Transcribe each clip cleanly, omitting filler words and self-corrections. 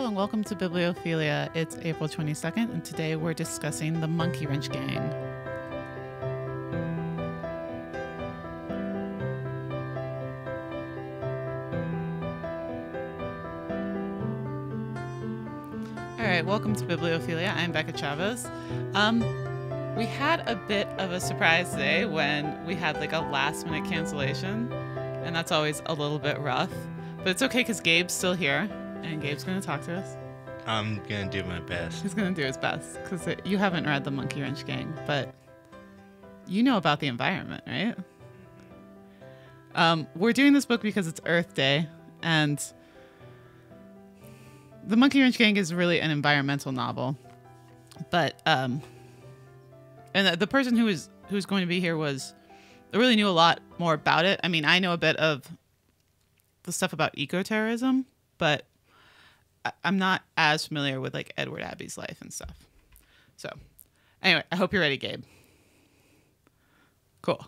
and welcome to Bibliophilia. It's April 22nd, and today we're discussing the Monkey Wrench Gang. All right, welcome to Bibliophilia. I'm Becca Chavez. We had a bit of a surprise today when we had like a last-minute cancellation, and that's always a little bit rough. But it's okay because Gabe's still here, and Gabe's going to talk to us. I'm going to do my best. He's going to do his best because you haven't read The Monkey Wrench Gang, but you know about the environment, right? We're doing this book because it's Earth Day, and The Monkey Wrench Gang is really an environmental novel. But, and the person who's going to be here really knew a lot more about it. I mean, I know a bit of the stuff about eco-terrorism, but I'm not as familiar with like Edward Abbey's life and stuff. So anyway, I hope you're ready, Gabe. Cool.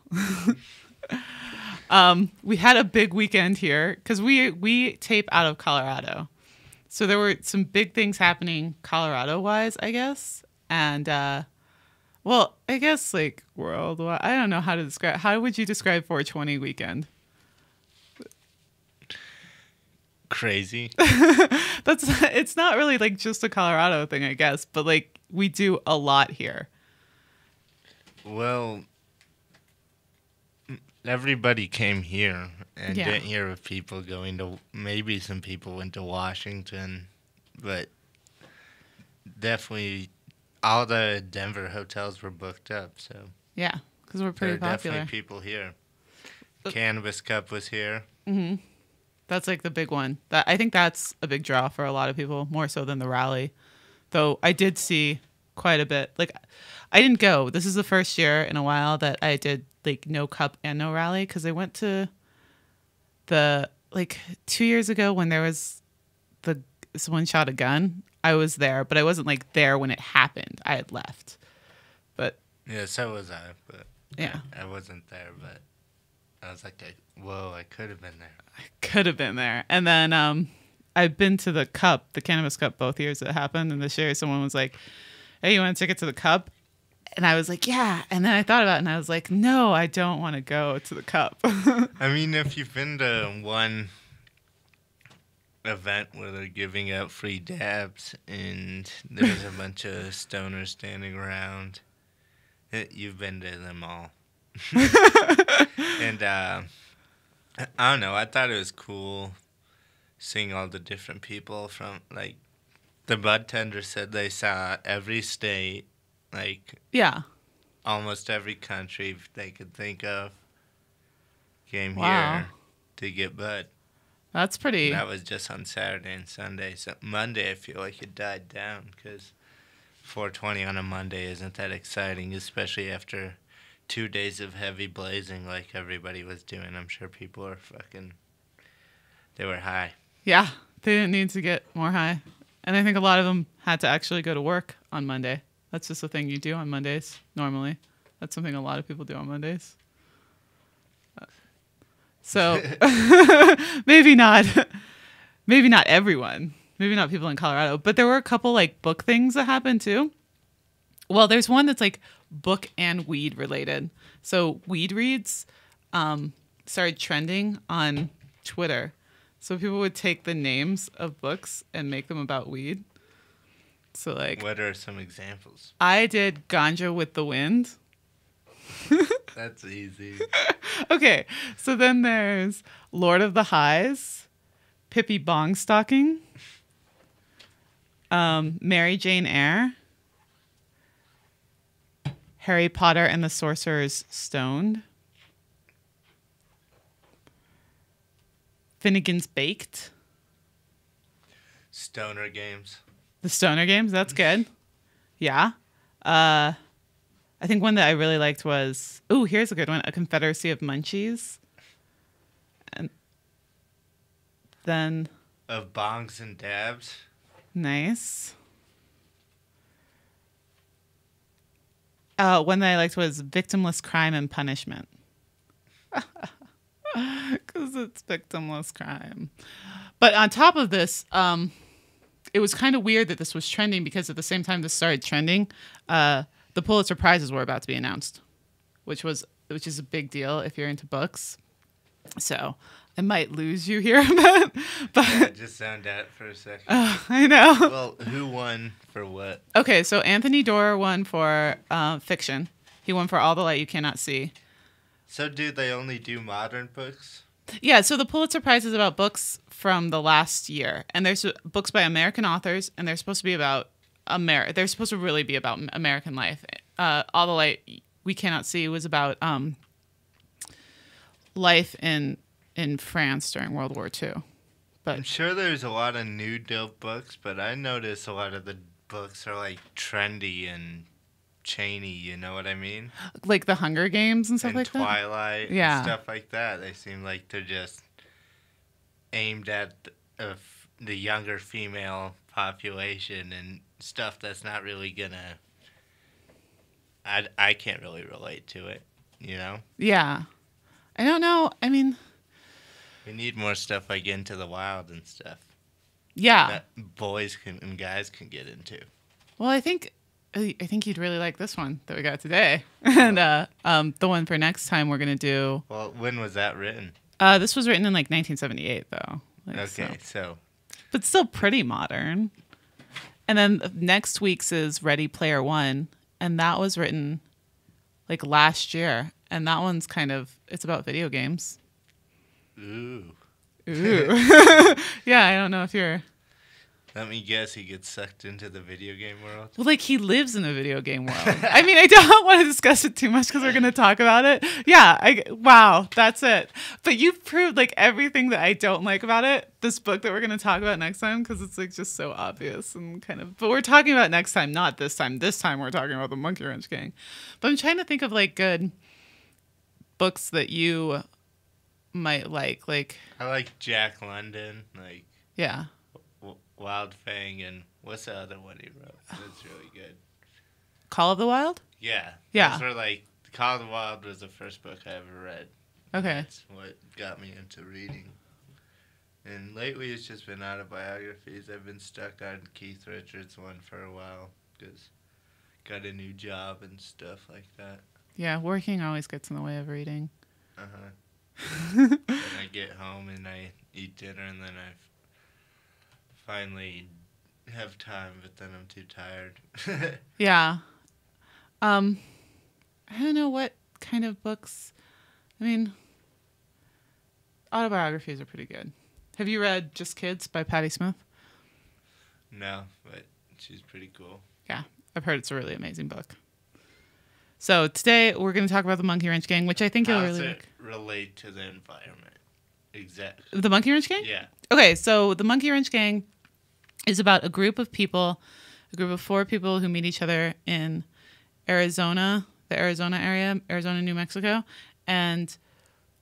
We had a big weekend here because we tape out of Colorado. So there were some big things happening Colorado-wise, I guess. And, well, I guess like worldwide. I don't know how to describe. How would you describe 420 weekend? Crazy. It's not really like just a Colorado thing, I guess, but like we do a lot here. Well, everybody came here and didn't hear of people going to, maybe some people went to Washington, but definitely all the Denver hotels were booked up. So yeah, because we're pretty there are popular. Definitely people here. Cannabis Cup was here. Mm-hmm. That's like the big one. I think that's a big draw for a lot of people, more so than the rally. Though I did see quite a bit. Like, I didn't go. This is the first year in a while that I did like no cup and no rally because I went to the 2 years ago when there was someone shot a gun. I was there, but I wasn't like there when it happened. I had left. But yeah, so was I. But yeah, I wasn't there, but I was like, whoa, I could have been there. I could have been there. And then I've been to the Cup, the Cannabis Cup, both years it happened. And this year someone was like, hey, you want a ticket to the Cup? And I was like, yeah. And then I thought about it and I was like, no, I don't want to go to the Cup. I mean, if you've been to one event where they're giving out free dabs and there's a bunch of stoners standing around, you've been to them all. And I don't know, I thought it was cool seeing all the different people from, like, the bud tender said they saw every state, like, yeah, almost every country they could think of came wow. here to get bud. That's pretty. That was just on Saturday and Sunday. So Monday, I feel like it died down because 420 on a Monday isn't that exciting, especially after 2 days of heavy blazing like everybody was doing. I'm sure people are they were high. Yeah, they didn't need to get more high. And I think a lot of them had to actually go to work on Monday. That's just a thing you do on Mondays, normally. That's something a lot of people do on Mondays. So maybe not everyone. Maybe not people in Colorado. But there were a couple like book things that happened too. Well, there's one that's like book and weed related. So weed reads started trending on Twitter. So people would take the names of books and make them about weed. So like, what are some examples? I did Ganja with the Wind. That's easy. Okay, so then there's Lord of the Highs, Pippi Longstocking, Mary Jane Eyre, Harry Potter and the Sorcerer's Stone, Finnegan's Baked, Stoner Games. The Stoner Games, that's good. Yeah. I think one that I really liked was, here's a good one, A Confederacy of Munchies. And then... Of Bongs and Dabs. Nice. One that I liked was Victimless Crime and Punishment. Because it's victimless crime. But on top of this, it was kind of weird that this was trending because at the same time this started trending, the Pulitzer Prizes were about to be announced, which is a big deal if you're into books. So I might lose you here, but Yeah, just sound out for a second. I know. Well, who won for what? Okay, so Anthony Doerr won for fiction. He won for All the Light You Cannot See. So do they only do modern books? Yeah, so the Pulitzer Prize is about books from the last year, and there's books by American authors, and they're supposed to be about They're supposed to really be about American life. All the Light We Cannot See was about life in France during World War II. But I'm sure there's a lot of new dope books, but I notice a lot of the books are like trendy and chainy, you know what I mean? like the Hunger Games and stuff And like that. Twilight Yeah. and stuff like that. They seem like they're just aimed at the younger female population and stuff that's not really gonna... I can't really relate to it, you know? Yeah. I don't know. I mean, We need more stuff like Into the Wild and stuff yeah. that boys and guys can get into. Well, I think you'd really like this one that we got today, and the one for next time we're gonna do. Well, when was that written? This was written in like 1978, though. Like, Okay, so but still pretty modern. And then next week's is Ready Player One, and that was written like last year, and that one's it's about video games. ooh. Ooh. Yeah, I don't know if you're. Let me guess, he gets sucked into the video game world. Well, like he lives in a video game world. I mean, I don't want to discuss it too much because we're going to talk about it. Yeah, wow, that's it. But you've proved like everything that I don't like about it. This book that we're going to talk about next time because it's like just so obvious and kind of. But we're talking about next time, not this time. This time we're talking about the Monkey Wrench Gang. But I'm trying to think of like good books that you might like. Like I like Jack London, like yeah. Wild Fang, and what's the other one he wrote? That's really good. Call of the Wild? Yeah. Yeah. Those were like, Call of the Wild was the first book I ever read. Okay. That's what got me into reading. And lately it's just been autobiographies. I've been stuck on Keith Richards' one for a while because got a new job and stuff like that. Yeah, working always gets in the way of reading. Uh-huh. Then I get home and I eat dinner and then I finally have time, but then I'm too tired. Yeah. I don't know what kind of books. I mean, autobiographies are pretty good. Have you read Just Kids by Patti Smith? No, but she's pretty cool. Yeah, I've heard it's a really amazing book. So today we're going to talk about the Monkey Wrench Gang, which I think you'll How does really it like. relate to the environment? Exactly. The Monkey Wrench Gang? Yeah. Okay, so the Monkey Wrench Gang is about a group of 4 people who meet each other in Arizona, the Arizona area, Arizona, New Mexico, and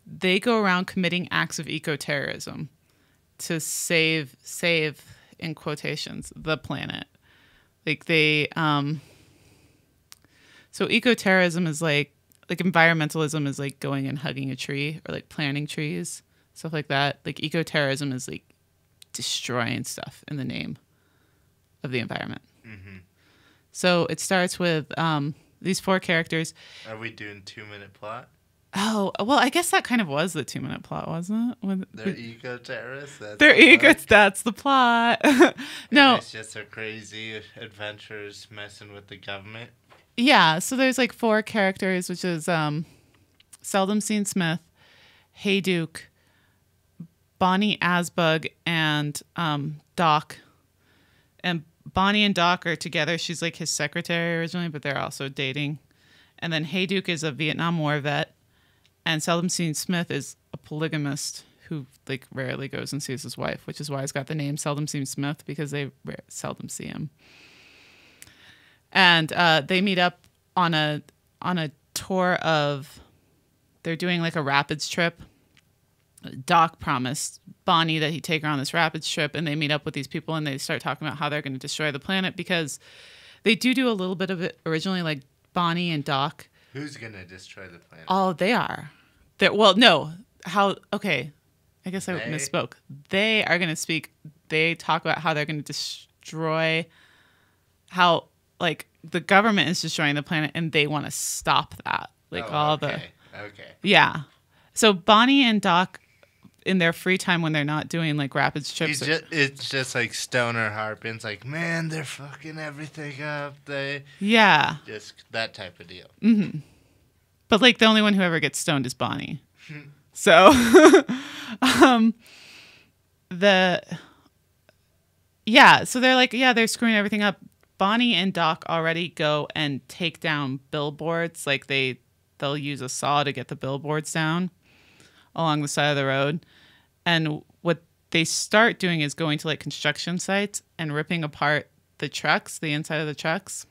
they go around committing acts of eco-terrorism to save in quotations the planet. Like they so eco-terrorism is like environmentalism is like going and hugging a tree or like planting trees, stuff like that. Like eco-terrorism is like destroying stuff in the name of the environment. Mm-hmm. So it starts with these 4 characters. Are we doing 2-minute plot? Oh, well, I guess that kind of was the 2-minute plot, wasn't it? They're eco-terrorists? That's the plot. No. And it's just their crazy adventures messing with the government? Yeah, so there's like 4 characters, which is Seldom Seen Smith, Hey Duke, Bonny Asbug, and Doc. And Bonny and Doc are together. She's like his secretary originally, but they're also dating. And then Hey Duke is a Vietnam War vet. And Seldom Seen Smith is a polygamist who like rarely goes and sees his wife, which is why he's got the name Seldom Seen Smith, because they seldom see him. And they meet up on a tour of, they're doing like a rapids trip. Doc promised Bonny that he'd take her on this rapids trip, and they meet up with these people and they start talking about how they're going to destroy the planet because they do a little bit of it originally, like Bonny and Doc. Who's going to destroy the planet? Oh, they are. No. Okay. I guess I misspoke. They are going to speak. They talk about how they're going to destroy how like the government is destroying the planet and they want to stop that. Like Okay. Yeah. So Bonnie and Doc in their free time when they're not doing like rapid trips. It's just like stoner harpings, like, man, they're fucking everything up. Yeah. Just that type of deal. Mm-hmm. But like the only one who ever gets stoned is Bonnie. So so they're like, they're screwing everything up. Bonnie and Doc already go and take down billboards. Like they'll use a saw to get the billboards down along the side of the road. And what they start doing is going to like construction sites and ripping apart the trucks, the inside of the trucks,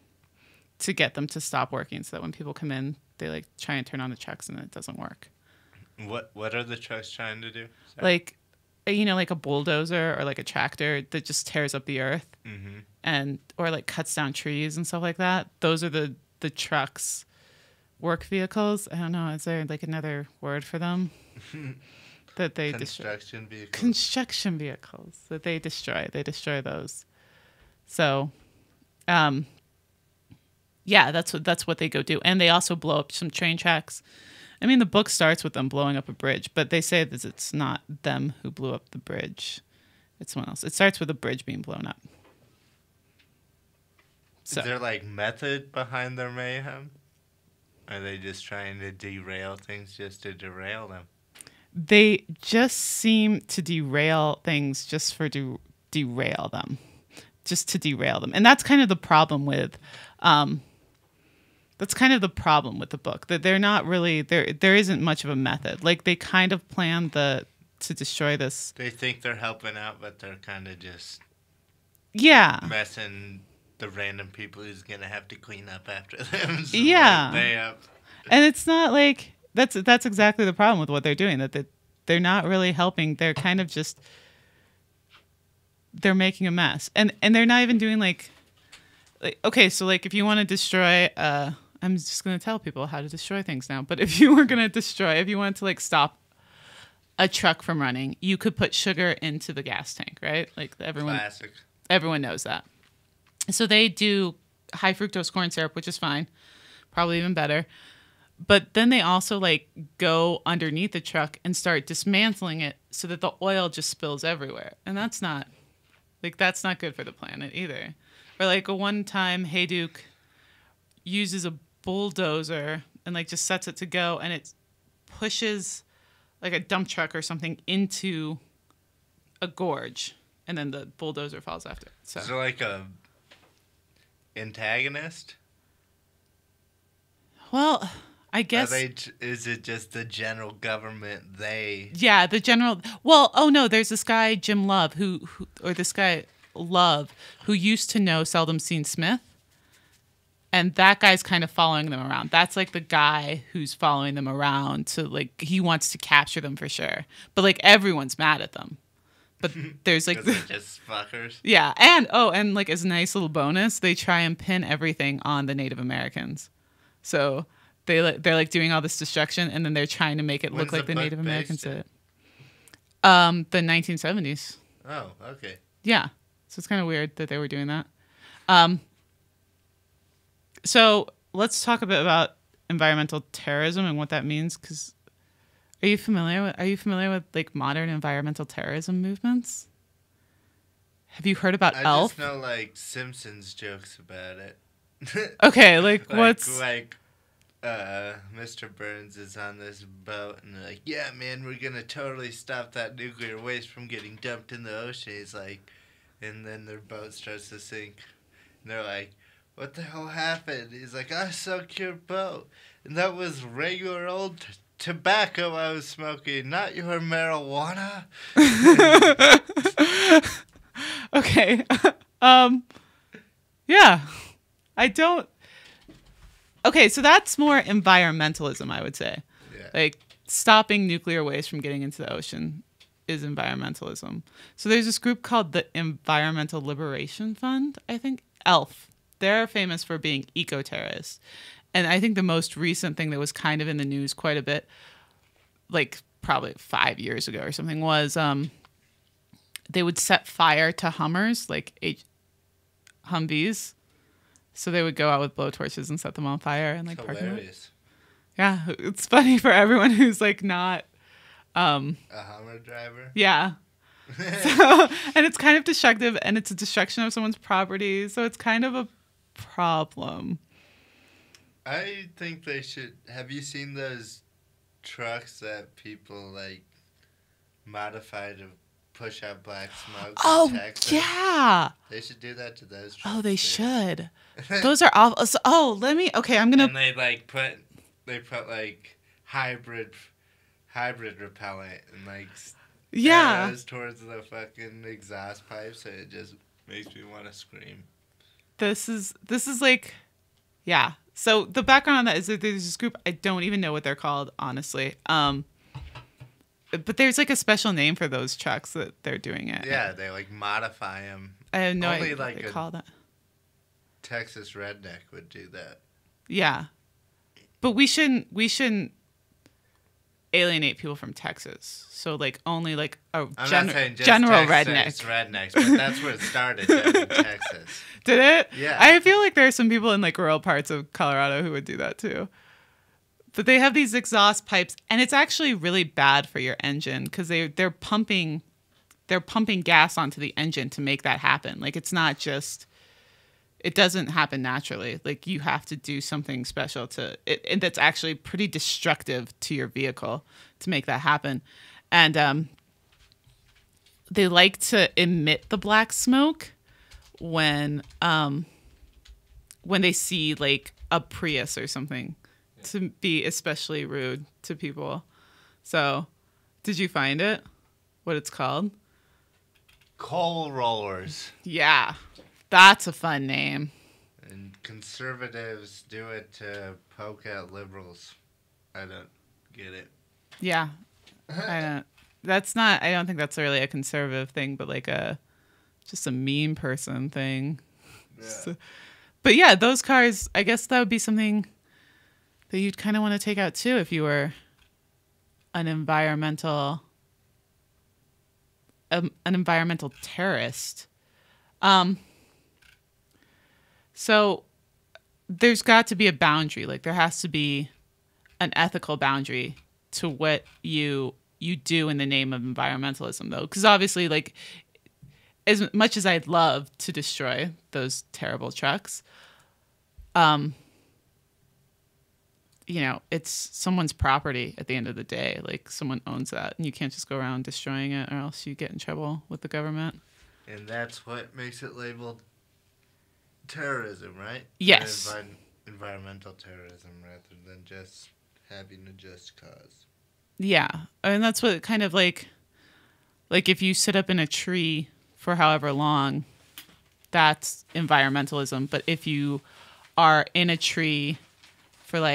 to get them to stop working so that when people come in, they like try and turn on the trucks and it doesn't work. What are the trucks trying to do? Sorry. Like, like a bulldozer or like a tractor that just tears up the earth or like cuts down trees and stuff like that. Those are the trucks, work vehicles. I don't know. Is there like another word for them? That they construction vehicles. Construction vehicles that they destroy. They destroy those. So, that's what they go do, and they also blow up some train tracks. I mean, the book starts with them blowing up a bridge, but they say that it's not them who blew up the bridge; it's someone else. It starts with a bridge being blown up. So. Is there like method behind their mayhem? Are they just trying to derail things just to derail them? They just seem to derail things just for derail them. Just to derail them. And that's kind of the problem with the book. That they're not really there isn't much of a method. Like they kind of plan to destroy this. They think they're helping out, but they're kind of just messing the random people who's gonna have to clean up after them. So and it's not like that's exactly the problem with what they're doing. That they're not really helping. They're kind of just they're making a mess, and they're not even doing like okay. So like if you want to destroy, I'm just gonna tell people how to destroy things now. But if you wanted to like stop a truck from running, you could put sugar into the gas tank, right? Like Classic. Everyone knows that. So they do high fructose corn syrup, which is fine, probably even better. But then they also like go underneath the truck and start dismantling it so that the oil just spills everywhere. And that's not good for the planet either. Or like one time Hayduke uses a bulldozer and like just sets it to go and it pushes like a dump truck or something into a gorge and then the bulldozer falls after. So is there like a antagonist? Well, I guess. Is it just the general government? Yeah, the general. Well, oh no, there's this guy Jim Love who used to know Seldom Seen Smith, and that guy's kind of following them around. That's like the guy who's following them around to like he wants to capture them for sure. But like everyone's mad at them. But there's like they're just fuckers. Yeah, and like as a nice little bonus, they try and pin everything on the Native Americans. So they're like doing all this destruction, and then they're trying to make it look like the Native Americans did it. The 1970s. Oh, okay. Yeah, so it's kind of weird that they were doing that. So let's talk a bit about environmental terrorism and what that means. Because are you familiar with like modern environmental terrorism movements? Have you heard about ELF? I just know like Simpsons jokes about it. Okay, like what's like Mr. Burns is on this boat and they're like, yeah man, we're gonna totally stop that nuclear waste from getting dumped in the ocean. He's like, and then their boat starts to sink and they're like, what the hell happened? He's like, I sunk your boat and that was regular old tobacco I was smoking, not your marijuana. Okay. Yeah. I don't. Okay, so that's more environmentalism, I would say. Yeah. Like stopping nuclear waste from getting into the ocean is environmentalism. So there's this group called the Environmental Liberation Fund, I think, ELF. They're famous for being eco-terrorists. And I think the most recent thing that was kind of in the news quite a bit, like probably 5 years ago or something, was they would set fire to Hummers, like Humvees. So they would go out with blowtorches and set them on fire and like park them. Yeah, it's funny for everyone who's like not a Hummer driver. Yeah. So, and it's kind of destructive, and it's a destruction of someone's property, so it's kind of a problem. I think they should. Have you seen those trucks that people like modify to push out black smoke? Oh, in Texas? Yeah. They should do that to those trucks. Oh, they should. Those are awful. So, I'm gonna. And they put like hybrid repellent and like arrows towards the fucking exhaust pipes, and it just makes me want to scream. This is like, yeah. So the background on that is that there's this group, I don't even know what they're called, honestly. But there's like a special name for those trucks that they're doing it. Yeah, they like modify them. I have no Only idea like what they a call that. Texas redneck would do that. Yeah. But we shouldn't alienate people from Texas. So like only like a general Texas rednecks, but that's where it started in Texas. Did it? Yeah. I feel like there are some people in like rural parts of Colorado who would do that too. But they have these exhaust pipes, and it's actually really bad for your engine because they're pumping gas onto the engine to make that happen. Like it's not just, it doesn't happen naturally. Like you have to do something special to it, and that's actually pretty destructive to your vehicle to make that happen. And they like to emit the black smoke when they see like a Prius or something, to be especially rude to people. So, did you find it? What it's called? Coal rollers. Yeah, that's a fun name. And conservatives do it to poke at liberals. I don't get it. Yeah, I don't. I don't think that's really a conservative thing, but like just a mean person thing. Yeah. So, but yeah, those cars, I guess that would be something that you'd kind of want to take out too if you were an environmental terrorist. So there's got to be a boundary. Like there has to be an ethical boundary to what you do in the name of environmentalism, though, because obviously, like, as much as I'd love to destroy those terrible trucks, it's someone's property at the end of the day. Like someone owns that, and you can't just go around destroying it, or else you get in trouble with the government. And that's what makes it labeled terrorism, right? Yes. Environmental terrorism rather than just having a just cause. Yeah, and that's what kind of like if you sit up in a tree for however long, that's environmentalism. But if you are in a tree for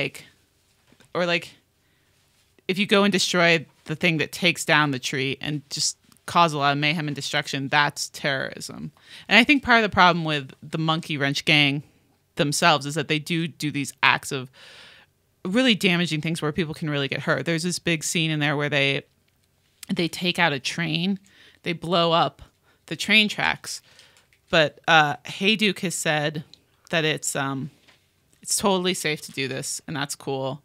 if you go and destroy the thing that takes down the tree and just cause a lot of mayhem and destruction, that's terrorism. And I think part of the problem with the Monkey Wrench gang themselves is that they do these acts of really damaging things where people can really get hurt. There's this big scene in there where they take out a train, they blow up the train tracks, but Hayduke has said that it's totally safe to do this, and that's cool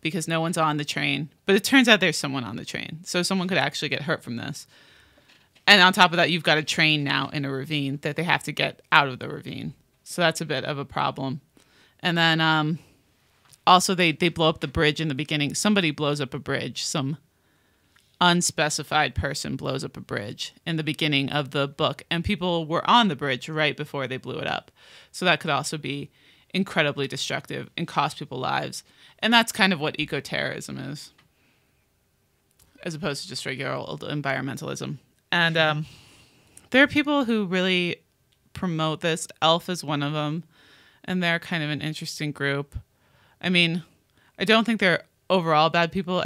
because no one's on the train. But it turns out there's someone on the train, so someone could actually get hurt from this. And on top of that, you've got a train now in a ravine that they have to get out of the ravine, so that's a bit of a problem. And then also, they blow up the bridge in the beginning. Somebody blows up a bridge. Some unspecified person blows up a bridge in the beginning of the book. And people were on the bridge right before they blew it up. So that could also be incredibly destructive and cost people lives. And that's kind of what eco-terrorism is, as opposed to just regular old environmentalism. And there are people who really promote this. ELF is one of them. And they're kind of an interesting group. I mean, I don't think they're overall bad people.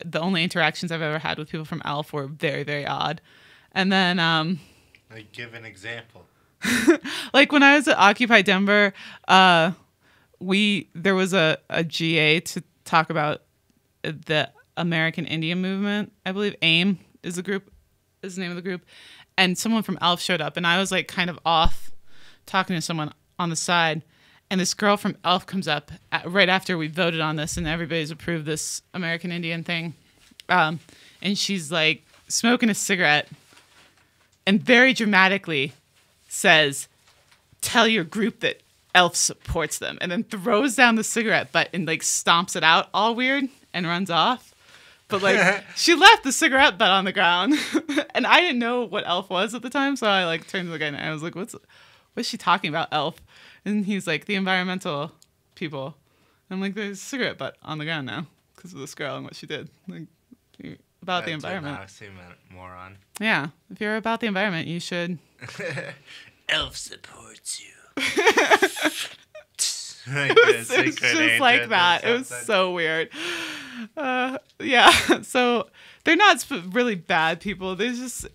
The only interactions I've ever had with people from ELF were very, very odd. And then like, give an example. Like when I was at Occupy Denver, there was a GA to talk about the American Indian movement. I believe AIM is the name of the group. And someone from ELF showed up, and I was like kind of off talking to someone on the side, and this girl from Elf comes up right after we voted on this and everybody's approved this American Indian thing. And she's like smoking a cigarette and very dramatically says, "Tell your group that Elf supports them," and then throws down the cigarette butt and like stomps it out all weird and runs off. But like she left the cigarette butt on the ground and I didn't know what Elf was at the time. So I like turned to the guy and I was like, what's she talking about, Elf? And he's like, the environmental people. I'm like, there's a cigarette butt on the ground now because of this girl and what she did. Like, about the environment. Moron. Yeah. If you're about the environment, you should. Elf supports you. It's just like that. It was so weird. Yeah. So they're not really bad people. They're just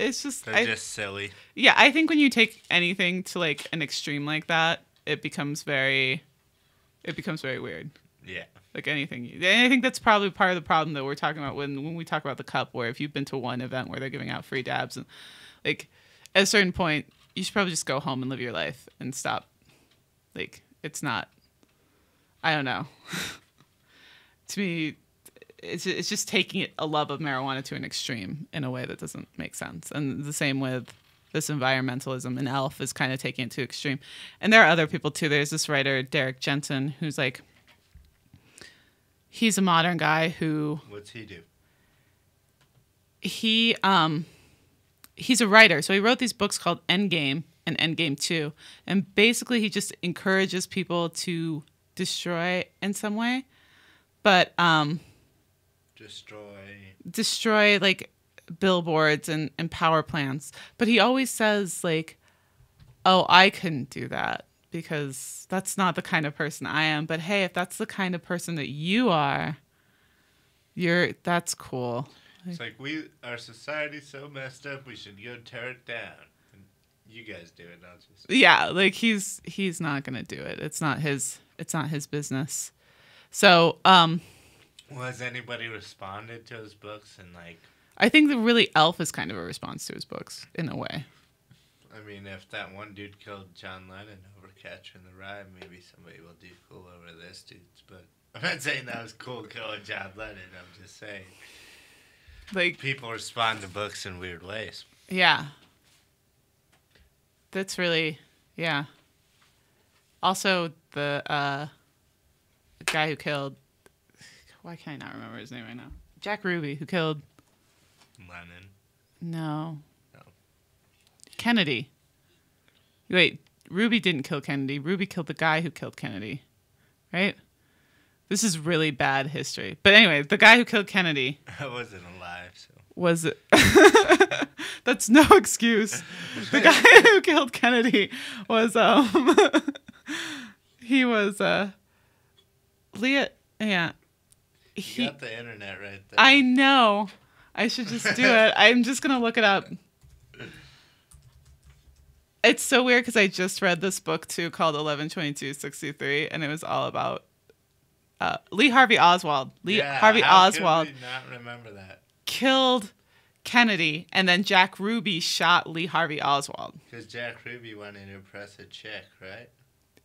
silly. Yeah. I think when you take anything to like an extreme like that, it becomes very weird. Yeah. Like anything. And I think that's probably part of the problem that we're talking about when we talk about the cup, where if you've been to one event where they're giving out free dabs and like at a certain point, you should probably just go home and live your life and stop. Like, it's not, I don't know. To me, it's just taking a love of marijuana to an extreme in a way that doesn't make sense. And the same with this environmentalism, and Elf is kind of taking it to extreme. And there are other people too. There's this writer, Derek Jensen, who's like, he's a modern guy who... What's he do? He's a writer. So he wrote these books called Endgame and Endgame 2. And basically he just encourages people to destroy in some way. But destroy like billboards and power plants. But he always says like, oh, I couldn't do that because that's not the kind of person I am. But hey, if that's the kind of person that you are, that's cool. It's like our society's so messed up, we should go tear it down. And you guys do it, not just... Yeah, like he's not gonna do it. It's not his business. So, has anybody responded to his books and like? I think that really Elf is kind of a response to his books in a way. I mean, if that one dude killed John Lennon over Catcher in the Rye, maybe somebody will do cool over this dude's. But I'm not saying that was cool killing John Lennon. I'm just saying. Like, people respond to books in weird ways. Yeah. That's really, yeah. Also, the guy who killed, why can't I not remember his name right now? Jack Ruby, who killed... Lennon. No. Kennedy. Wait, Ruby didn't kill Kennedy. Ruby killed the guy who killed Kennedy. Right? This is really bad history. But anyway, the guy who killed Kennedy... I wasn't alive, so... Was it? That's no excuse. The guy who killed Kennedy was... he was... Leah... Yeah. You got the internet right there. I know. I should just do it. I'm just going to look it up. It's so weird because I just read this book, too, called 11/22/63, and it was all about Lee Harvey Oswald. Harvey Oswald. Could we not remember that? Killed Kennedy, and then Jack Ruby shot Lee Harvey Oswald. Because Jack Ruby wanted to impress a chick, right?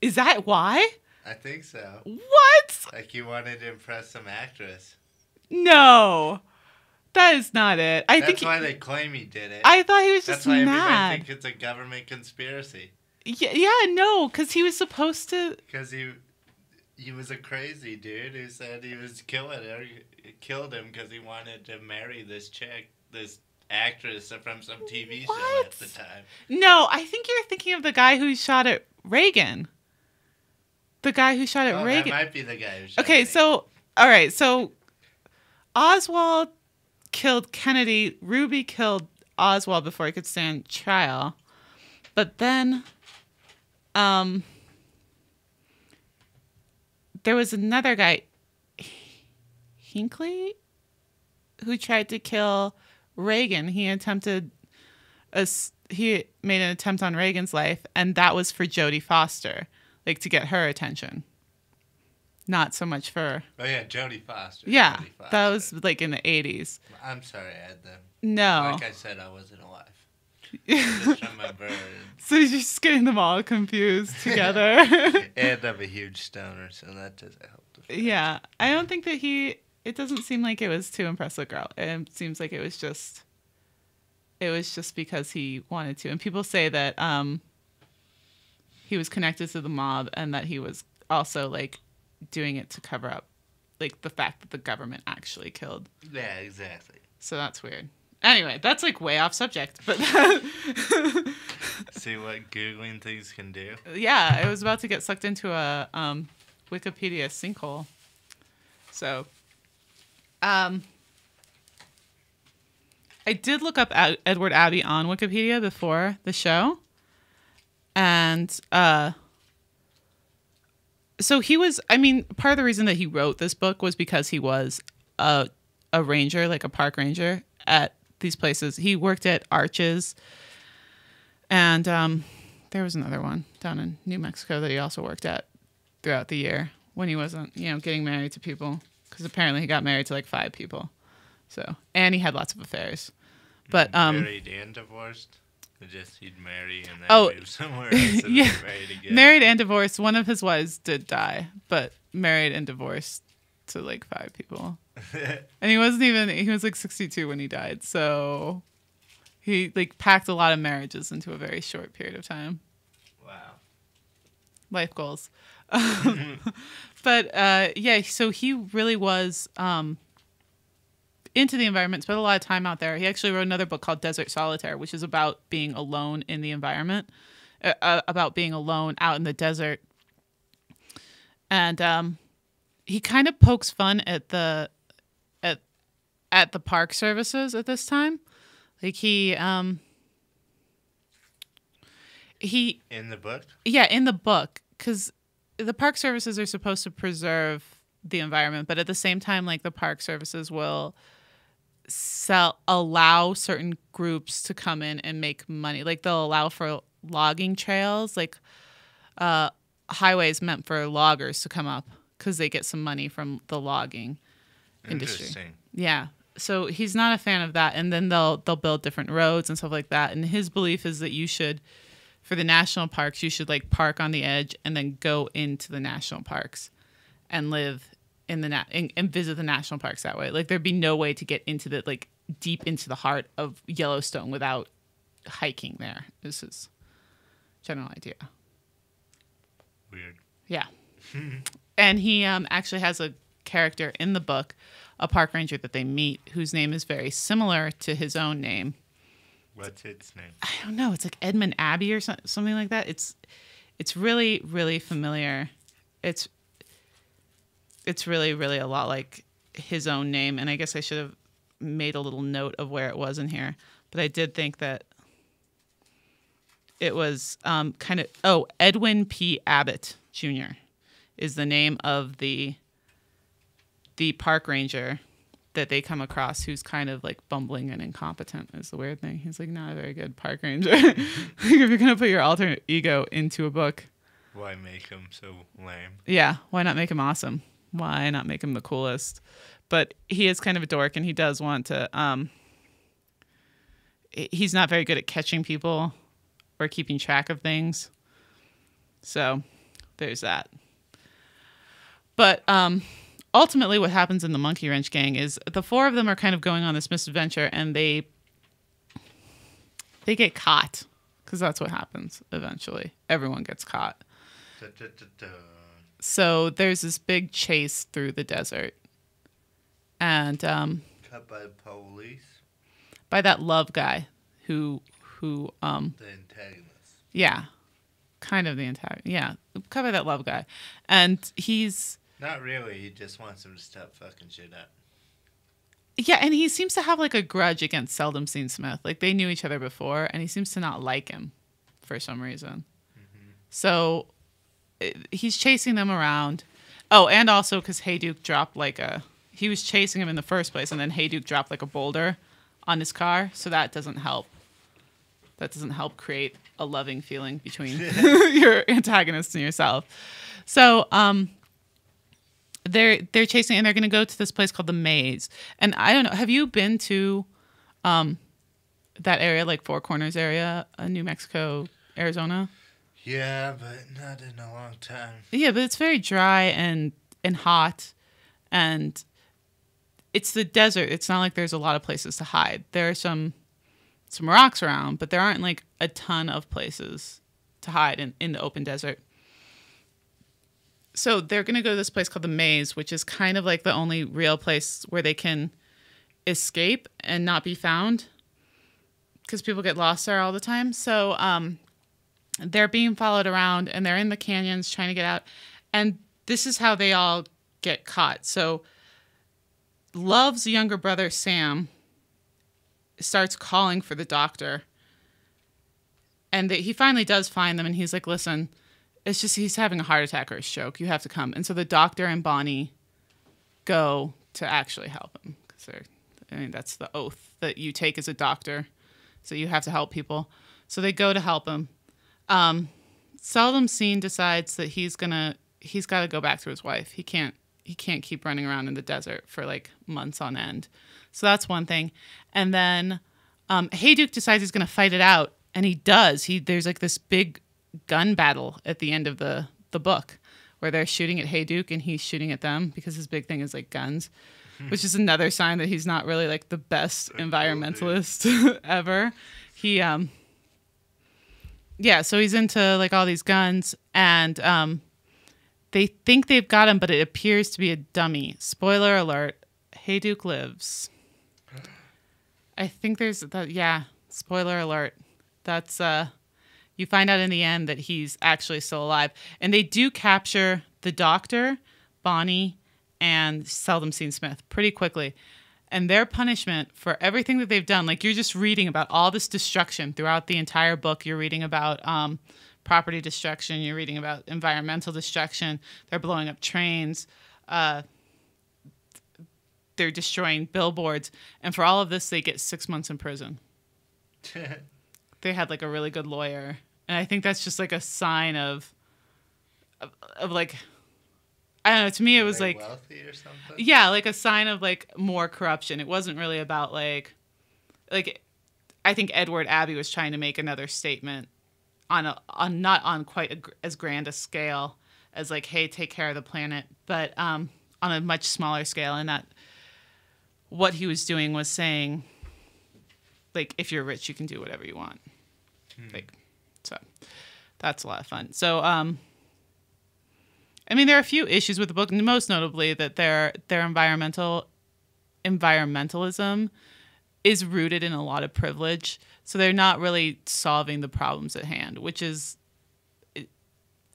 Is that why? I think so. What? Like he wanted to impress some actress. No. That is not it. That's why they claim he did it. I thought he was just mad. That's why everybody thinks it's a government conspiracy. Yeah, no, because he was supposed to... Because he was a crazy dude who said he was killed him because he wanted to marry this chick, this actress from some TV show at the time. No, I think you're thinking of the guy who shot at Reagan. The guy who shot at Reagan. That might be the guy who shot at Reagan. So, all right, so Oswald killed Kennedy. Ruby killed Oswald before he could stand trial. But then there was another guy, Hinckley, who tried to kill Reagan. He made an attempt on Reagan's life, and that was for Jodie Foster, like to get her attention. Not so much for... Oh, yeah, Jodie Foster. Yeah, Jodie Foster. That was like in the 80s. I'm sorry, I had them. No. Like I said, I wasn't alive. Just from remember. So you're just getting them all confused together. And I'm a huge stoner, so that doesn't help. Yeah, I don't think that it doesn't seem like it was to impress the girl. It seems like it was just because he wanted to. And people say that he was connected to the mob and that he was also like doing it to cover up like the fact that the government actually killed. Yeah, exactly. So that's weird. Anyway, that's like way off subject, but see what Googling things can do. Yeah, I was about to get sucked into a Wikipedia sinkhole. So, I did look up Edward Abbey on Wikipedia before the show, and so he was. I mean, part of the reason that he wrote this book was because he was a ranger, like a park ranger at these places. He worked at Arches, and there was another one down in New Mexico that he also worked at throughout the year when he wasn't, getting married to people, because apparently he got married to like 5 people. So, and he had lots of affairs. But married and divorced. Just he'd marry and then move somewhere else and yeah, get married again. Married and divorced. One of his wives did die, but married and divorced to like 5 people. And he was like 62 when he died. So he like packed a lot of marriages into a very short period of time. Wow. Life goals. But yeah, so he really was into the environment, spent a lot of time out there. He actually wrote another book called Desert Solitaire, which is about being alone in the environment, about being alone out in the desert. And he kind of pokes fun at the park services at this time. Like he in the book? Yeah, in the book, because the park services are supposed to preserve the environment, but at the same time, like the park services will allow certain groups to come in and make money. Like they'll allow for logging trails, like highways meant for loggers to come up because they get some money from the logging industry. Interesting. Yeah. So he's not a fan of that. And then they'll build different roads and stuff like that. And his belief is that you should, for the national parks, you should like park on the edge and then go into the national parks and live in and visit the national parks that way. Like there'd be no way to get into the like deep into the heart of Yellowstone without hiking there. This is general idea. Weird. Yeah. And he actually has a character in the book, a park ranger that they meet, whose name is very similar to his own name. What's its name? I don't know. It's like Edmund Abbey or something like that. It's really, really familiar. It's really, really a lot like his own name. And I guess I should have made a little note of where it was in here. But I did think that it was Edwin P. Abbott Jr. is the name of the park ranger that they come across, who's kind of like bumbling and incompetent is the weird thing. He's like not a very good park ranger. If you're going to put your alternate ego into a book. Why make him so lame? Yeah. Why not make him awesome? Why not make him the coolest? But he is kind of a dork, and he does want to, he's not very good at catching people or keeping track of things. So there's that. But ultimately what happens in the Monkey Wrench gang is the 4 of them are kind of going on this misadventure, and they get caught, because that's what happens eventually. Everyone gets caught. Da, da, da, da. So there's this big chase through the desert. And Cut by the police? By that love guy who the antagonist. Yeah. Kind of the antagonist. Yeah. Cut by that love guy. And he's not really. He just wants him to stop fucking shit up. Yeah, and he seems to have like a grudge against Seldom Seen Smith. Like they knew each other before, and he seems to not like him for some reason. Mm-hmm. So he's chasing them around. Oh, and also because Hayduke dropped he was chasing him in the first place, and then Hayduke dropped like a boulder on his car, so that doesn't help. That doesn't help create a loving feeling between your antagonist and yourself. So they're chasing, and they're going to go to this place called the Maze. And I don't know, have you been to that area, like Four Corners area, New Mexico, Arizona? Yeah, but not in a long time. Yeah, but it's very dry and hot, and it's the desert. It's not like there's a lot of places to hide. There are some rocks around, but there aren't like a ton of places to hide in the open desert. So they're going to go to this place called the Maze, which is kind of like the only real place where they can escape and not be found, because people get lost there all the time. So they're being followed around, and they're in the canyons trying to get out. And this is how they all get caught. So Love's younger brother, Sam, starts calling for the doctor. And he finally does find them, and he's like, listen, it's just he's having a heart attack or a stroke. You have to come. And so the doctor and Bonny go to actually help him. That's the oath that you take as a doctor. So you have to help people. So they go to help him. Seldom Seen decides that he's got to go back to his wife. He can't keep running around in the desert for like months on end. So that's one thing. And then Hayduke decides he's going to fight it out, and he does. There's like this big gun battle at the end of the book where they're shooting at Hayduke and he's shooting at them because his big thing is like guns, which is another sign that he's not really like the best environmentalist ever. So he's into like all these guns, and they think they've got him, but it appears to be a dummy. Spoiler alert, Hayduke lives. I think there's that. Yeah, spoiler alert. That's you find out in the end that he's actually still alive, and they do capture the doctor, Bonny, and Seldom Seen Smith pretty quickly. And their punishment for everything that they've done, like you're just reading about all this destruction throughout the entire book. You're reading about property destruction. You're reading about environmental destruction. They're blowing up trains. They're destroying billboards. And for all of this, they get 6 months in prison. They had like a really good lawyer. And I think that's just like a sign of like, I don't know, to me it was like wealthy or something. Yeah, like a sign of like more corruption. It wasn't really about like I think Edward Abbey was trying to make another statement on not on quite as grand a scale as like, hey, take care of the planet, but on a much smaller scale. And that what he was doing was saying, like, if you're rich, you can do whatever you want. Like, so that's a lot of fun. So, I mean, there are a few issues with the book, most notably that their environmentalism is rooted in a lot of privilege. So they're not really solving the problems at hand, which is,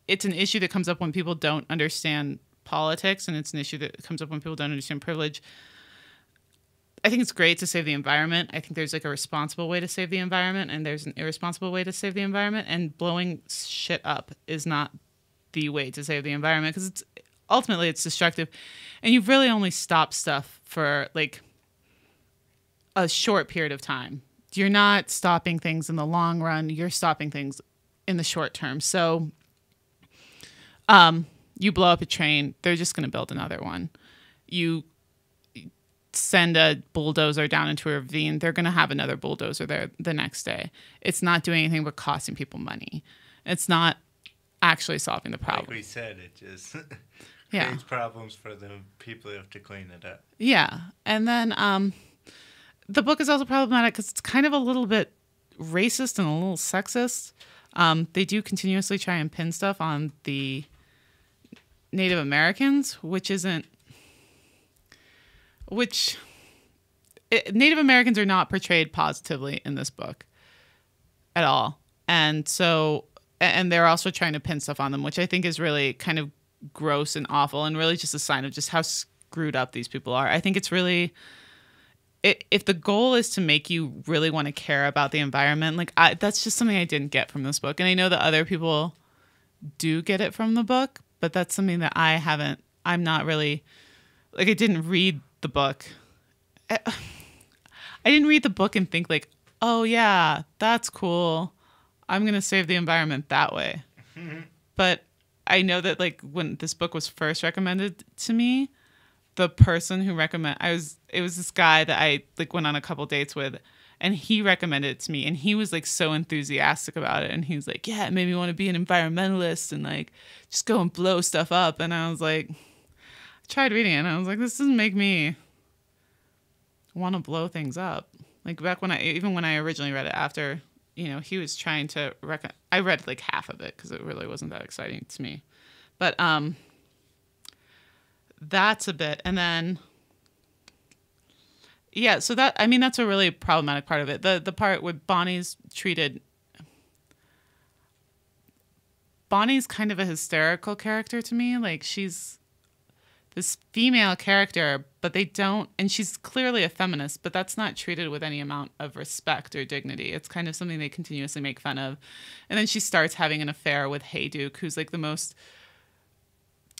it's an issue that comes up when people don't understand politics, and it's an issue that comes up when people don't understand privilege. I think it's great to save the environment. I think there's like a responsible way to save the environment, and there's an irresponsible way to save the environment, and blowing shit up is not the way to save the environment, because it's ultimately it's destructive, and you really only stop stuff for like a short period of time. You're not stopping things in the long run. You're stopping things in the short term. So you blow up a train, they're just going to build another one. You send a bulldozer down into a ravine, they're going to have another bulldozer there the next day. It's not doing anything but costing people money. It's not actually solving the problem. Like we said, it just creates problems for the people who have to clean it up. Yeah. And then the book is also problematic because it's kind of a little bit racist and a little sexist. They do continuously try and pin stuff on the Native Americans, Native Americans are not portrayed positively in this book at all. And so, and they're also trying to pin stuff on them, which I think is really kind of gross and awful, and really just a sign of just how screwed up these people are. I think it's really, if the goal is to make you really want to care about the environment, like that's just something I didn't get from this book. And I know that other people do get it from the book, but that's something that I'm not really, like, I didn't read the book. I didn't read the book and think like, oh yeah, that's cool, I'm going to save the environment that way. But I know that like when this book was first recommended to me, the person who it was this guy that I like went on a couple dates with, And he recommended it to me, and he was like so enthusiastic about it. And he was like, yeah, it made me want to be an environmentalist and like just go and blow stuff up. And I was like, I tried reading it and I was like, this doesn't make me want to blow things up. Like back when I originally read it after, he was trying to I read like half of it because it really wasn't that exciting to me. But that's a bit. And then, yeah, so that's a really problematic part of it. The part where Bonny's kind of a hysterical character to me. Like she's this female character, but and she's clearly a feminist, but that's not treated with any amount of respect or dignity. It's kind of something they continuously make fun of. And then she starts having an affair with Hayduke, who's like the most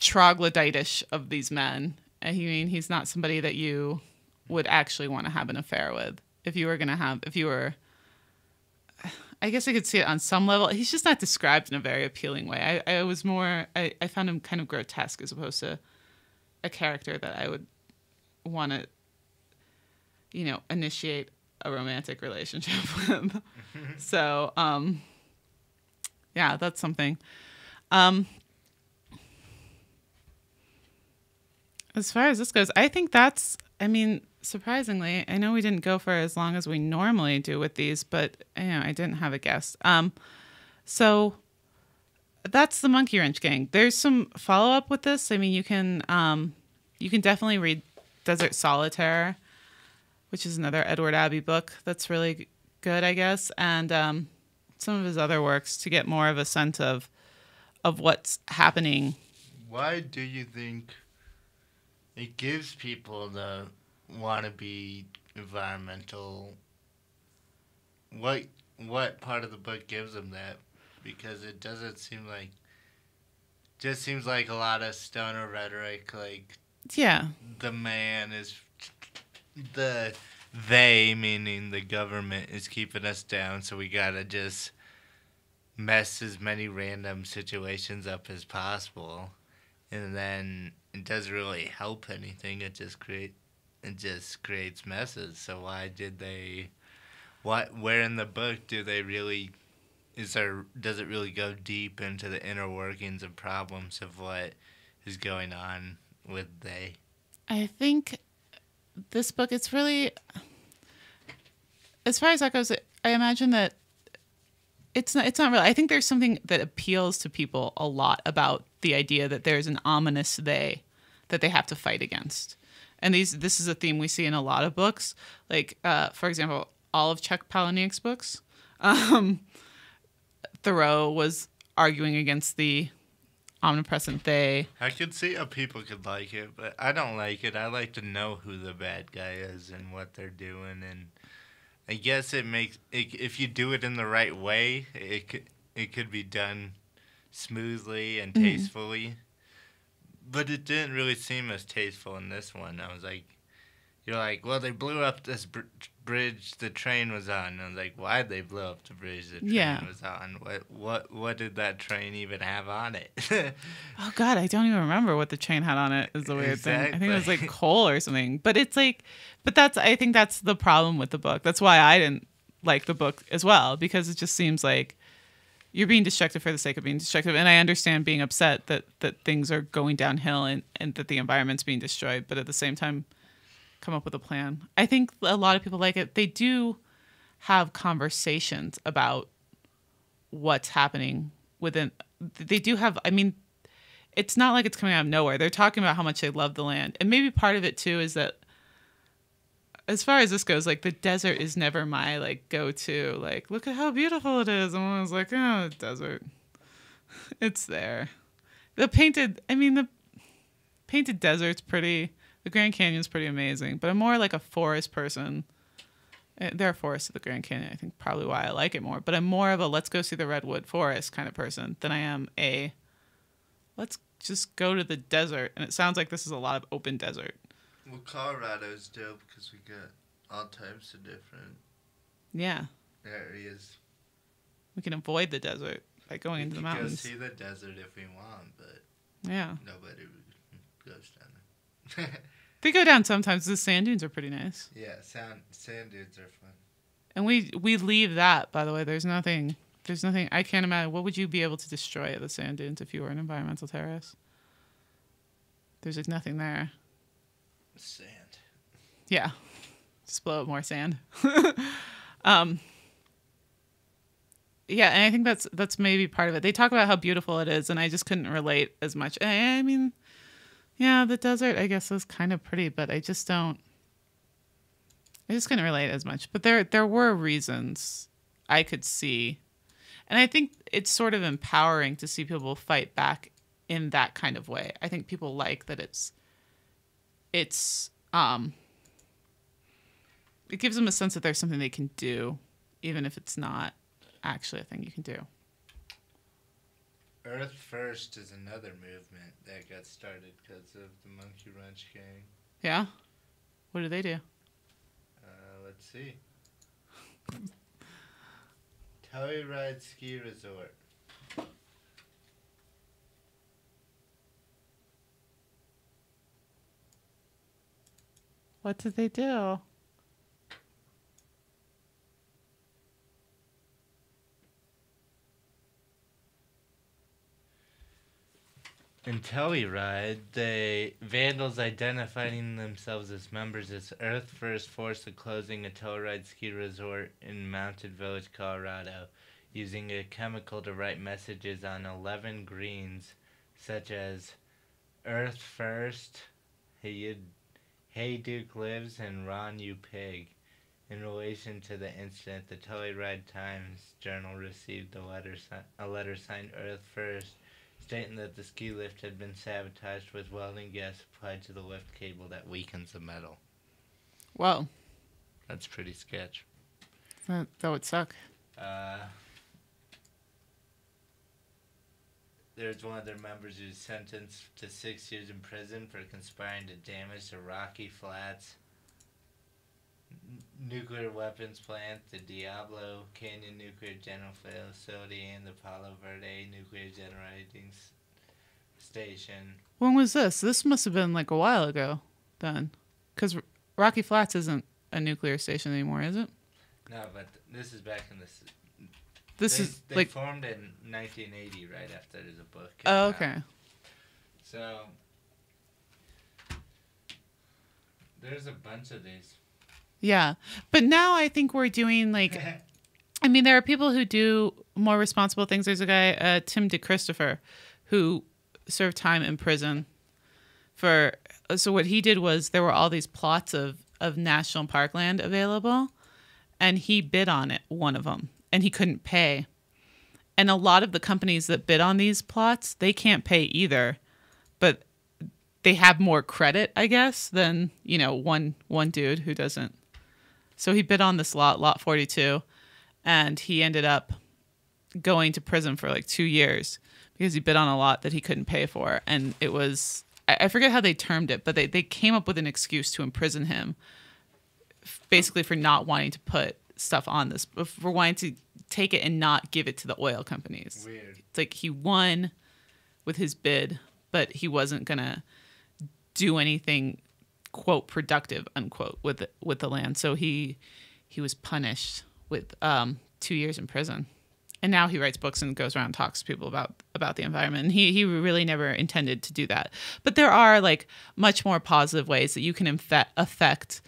troglodyte-ish of these men. He's not somebody that you would actually want to have an affair with. I guess I could see it on some level. He's just not described in a very appealing way. I found him kind of grotesque as opposed to a character that I would want to, initiate a romantic relationship with. So, yeah, that's something. As far as this goes, I think surprisingly, I know we didn't go for as long as we normally do with these, but I didn't have a guest. So that's the Monkey Wrench Gang. There's some follow up with this. I mean, you can definitely read Desert Solitaire, which is another Edward Abbey book that's really good, I guess, and some of his other works to get more of a sense of what's happening. Why do you think it gives people the want to be environmental? What part of the book gives them that? Because it doesn't seem like, just seems like a lot of stoner rhetoric. Like, yeah, the man is they, meaning the government, is keeping us down, so we gotta just mess as many random situations up as possible, and then it doesn't really help anything. It just creates messes. So where in the book do they really, does it really go deep into the inner workings and problems of what is going on with they? I think this book, it's really, as far as that goes, I imagine that it's not really, I think there's something that appeals to people a lot about the idea that there's an ominous they that they have to fight against. And this is a theme we see in a lot of books. Like, for example, all of Chuck Palahniuk's books. Thoreau was arguing against the omnipresent they. I could see how people could like it, but I don't like it. I like to know who the bad guy is and what they're doing, and I guess it makes if you do it in the right way, it could be done smoothly and tastefully. But it didn't really seem as tasteful in this one. I was like, you're like, well, they blew up this bridge the train was on. And I was like, why'd they blow up the bridge the train was on? What did that train even have on it? Oh, God, I don't even remember what the train had on it is the weird thing. I think it was like coal or something. But it's like, I think that's the problem with the book. That's why I didn't like the book as well, because it just seems like you're being destructive for the sake of being destructive. And I understand being upset that things are going downhill and that the environment's being destroyed, but at the same time, come up with a plan. I think a lot of people like it. They do have conversations about what's happening within. They do have, it's not like it's coming out of nowhere. They're talking about how much they love the land. And maybe part of it too is that, as far as this goes, like, the desert is never my like go-to. Like, look at how beautiful it is. And I was like, oh, the desert, it's there. The painted desert's pretty. The Grand Canyon's pretty amazing, but I'm more like a forest person. There are forests at the Grand Canyon, I think probably why I like it more. But I'm more of a let's go see the redwood forest kind of person than I am a let's just go to the desert. And it sounds like this is a lot of open desert. Well, Colorado's dope because we got all types of different areas. We can avoid the desert by going into the mountains. We can go see the desert if we want, but nobody goes down there. They go down sometimes. The sand dunes are pretty nice. Yeah, sand dunes are fun. And we leave that, by the way. There's nothing I can't imagine. What would you be able to destroy at the sand dunes if you were an environmental terrorist? There's like nothing there. Sand. Yeah. Just blow up more sand. Yeah, and I think that's maybe part of it. They talk about how beautiful it is, and I just couldn't relate as much. I mean, yeah, the desert, I guess, is kind of pretty, but I just couldn't relate as much. But there were reasons I could see. And I think it's sort of empowering to see people fight back in that kind of way. I think people like that it gives them a sense that there's something they can do, even if it's not actually a thing you can do. Earth First is another movement that got started because of the Monkey Wrench Gang. Yeah? What do they do? Let's see. Telluride Ski Resort. What did they do? In Telluride, the vandals identifying themselves as members as Earth First forced the closing of Telluride Ski Resort in Mountain Village, Colorado, using a chemical to write messages on 11 greens, such as Earth First, Hey Duke Lives, and Ron You Pig. In relation to the incident, the Telluride Times-Journal received a letter signed Earth First, stating that the ski lift had been sabotaged with welding gas applied to the lift cable that weakens the metal. Whoa. That's pretty sketch. That would suck. There's one of their members who's sentenced to 6 years in prison for conspiring to damage the Rocky Flats nuclear weapons plant, the Diablo Canyon Nuclear General Facility, and the Palo Verde Nuclear Generating Station. When was this? This must have been like a while ago then. Because Rocky Flats isn't a nuclear station anymore, is it? No, but this is back in the... They formed in 1980, right after the book came Oh, out. okay. So, there's a bunch of these. Yeah. But now I think we're doing like... I mean, there are people who do more responsible things. There's a guy, Tim DeChristopher, who served time in prison for... So what he did was there were all these plots of national parkland available, and he bid on it, one of them, and he couldn't pay. And a lot of the companies that bid on these plots, they can't pay either, but they have more credit, I guess, than, one dude who doesn't. So he bid on this lot 42, and he ended up going to prison for like 2 years because he bid on a lot that he couldn't pay for. And it was, I forget how they termed it, but they came up with an excuse to imprison him, basically for not wanting to put stuff on this, for wanting to take it and not give it to the oil companies. Weird. It's like he won with his bid, but he wasn't going to do anything, quote, productive, unquote, with the land. So he was punished with 2 years in prison. And now he writes books and goes around and talks to people about the environment. And he really never intended to do that. But there are like much more positive ways that you can affect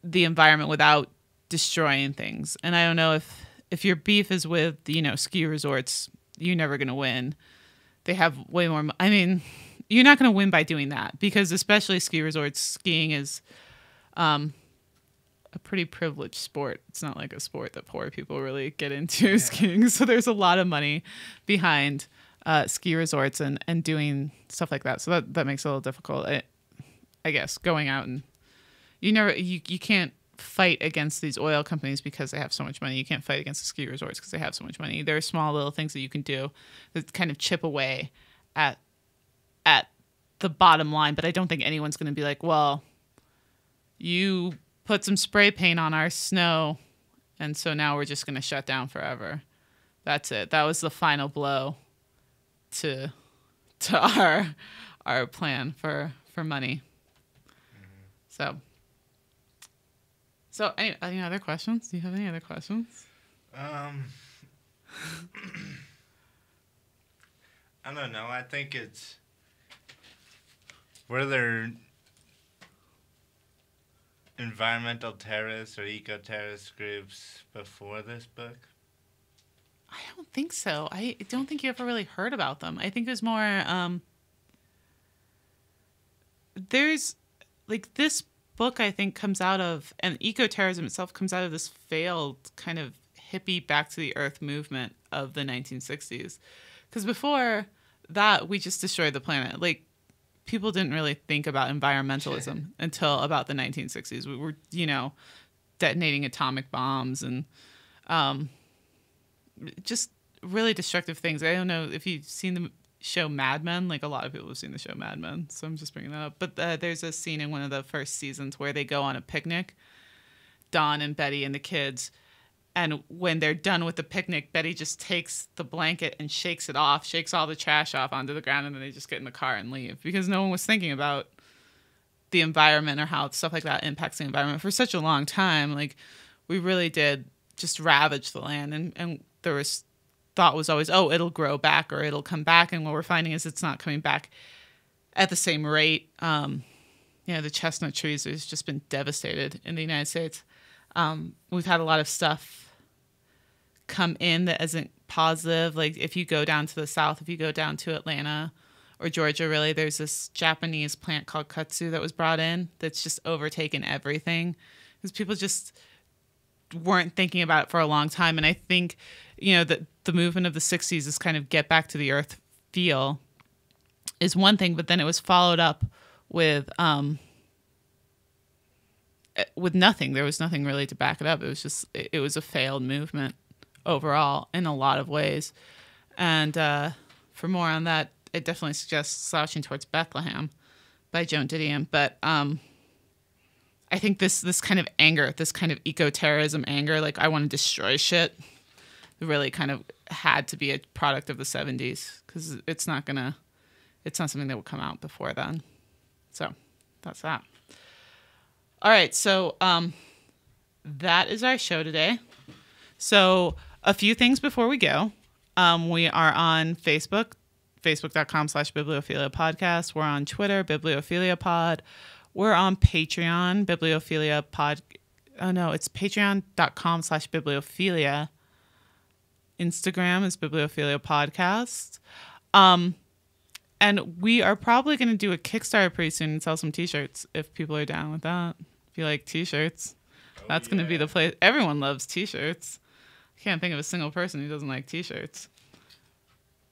the environment without destroying things. And I don't know if your beef is with, ski resorts, you're never going to win. They have way more. I mean, you're not going to win by doing that, because especially ski resorts, skiing is a pretty privileged sport. It's not like a sport that poor people really get into, skiing. So there's a lot of money behind ski resorts and doing stuff like that. So that makes it a little difficult, I guess, going out, and you can't fight against these oil companies because they have so much money. You can't fight against the ski resorts because they have so much money. There are small little things that you can do that kind of chip away at the bottom line. But I don't think anyone's going to be like, well, you put some spray paint on our snow, and so now we're just going to shut down forever. That's it. That was the final blow to our plan for money. So So, any other questions? Do you have any other questions? I don't know. I think it's... Were there environmental terrorists or eco-terrorist groups before this book? I don't think so. I don't think you ever really heard about them. I think it was more... there's... Like, this book, I think, comes out of... And eco-terrorism itself comes out of this failed kind of hippie back-to-the-earth movement of the 1960s. Because before that, we just destroyed the planet. Like, people didn't really think about environmentalism until about the 1960s. We were, detonating atomic bombs and just really destructive things. I don't know if you've seen the show Mad Men. Like, a lot of people have seen the show Mad Men, so I'm just bringing that up. But there's a scene in one of the first seasons where they go on a picnic, Don and Betty and the kids. And when they're done with the picnic, Betty just takes the blanket and shakes it off, shakes all the trash off onto the ground, and then they just get in the car and leave. Because no one was thinking about the environment or how stuff like that impacts the environment for such a long time. Like, we really did just ravage the land. And there was thought was always, oh, it'll grow back or it'll come back. And what we're finding is it's not coming back at the same rate. The chestnut trees has just been devastated in the United States. We've had a lot of stuff come in that isn't positive. Like, if you go down to the south, if you go down to Atlanta or Georgia, really, there's this Japanese plant called kudzu that was brought in that's just overtaken everything because people just weren't thinking about it for a long time. And I think, that the movement of the 60s is kind of get back to the earth feel is one thing, but then it was followed up with nothing. There was nothing really to back it up. It was a failed movement overall in a lot of ways. And for more on that, it definitely suggests Slouching Towards Bethlehem by Joan Didion. But I think this kind of anger, this kind of eco-terrorism anger, like I want to destroy shit, really kind of had to be a product of the 70s because it's not something that will come out before then. So that's that. All right, so that is our show today. So a few things before we go. We are on Facebook, facebook.com/Bibliophilia podcast. We're on Twitter, Bibliophilia pod. We're on Patreon, Bibliophilia pod. Oh, no, it's patreon.com/Bibliophilia. Instagram is Bibliophilia podcast. And we are probably going to do a Kickstarter pretty soon and sell some t-shirts if people are down with that. If you like t-shirts, that's going to be the place. Everyone loves t-shirts. I can't think of a single person who doesn't like t-shirts.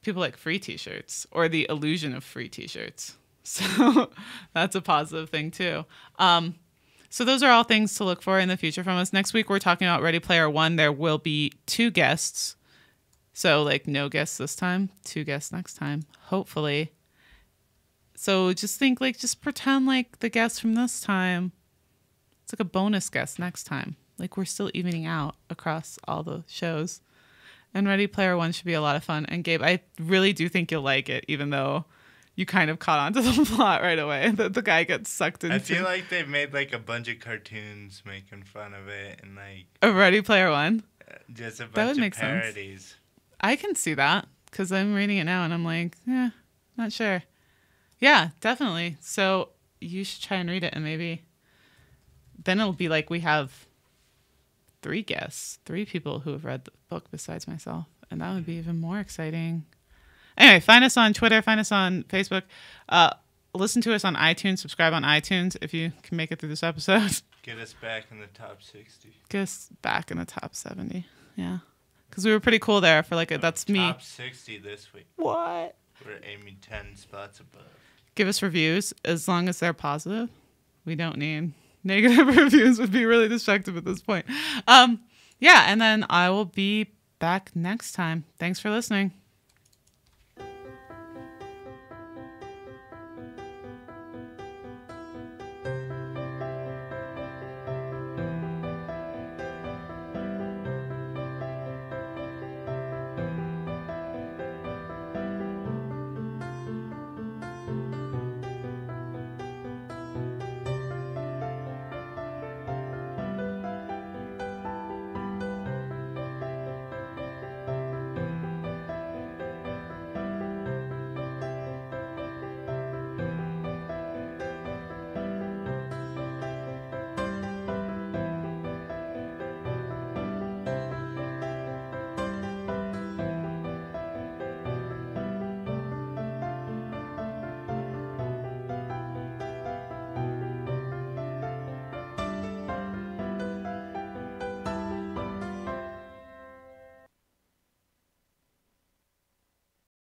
People like free t-shirts or the illusion of free t-shirts. So that's a positive thing too. So those are all things to look for in the future from us. Next week, we're talking about Ready Player One. There will be 2 guests. So like no guests this time, 2 guests next time, hopefully. So just pretend like the guest from this time, it's like a bonus guest next time. Like we're still evening out across all the shows. And Ready Player One should be a lot of fun. And Gabe, I really do think you'll like it, even though you kind of caught on to the plot right away. The guy gets sucked into. I feel like they've made like a bunch of cartoons making fun of it and like. A Ready Player One? Just a bunch of parodies. Sense. I can see that because I'm reading it now and I'm like, not sure. Yeah, definitely. So you should try and read it and maybe then it'll be like we have 3 guests, 3 people who have read the book besides myself. And that would be even more exciting. Anyway, find us on Twitter, find us on Facebook. Listen to us on iTunes, subscribe on iTunes if you can make it through this episode. Get us back in the top 60. Get us back in the top 70. Yeah. Because we were pretty cool there for that's me. Top 60 this week. What? We're aiming 10 spots above. Give us reviews as long as they're positive. We don't need negative reviews. Would be really destructive at this point. And then I will be back next time. Thanks for listening.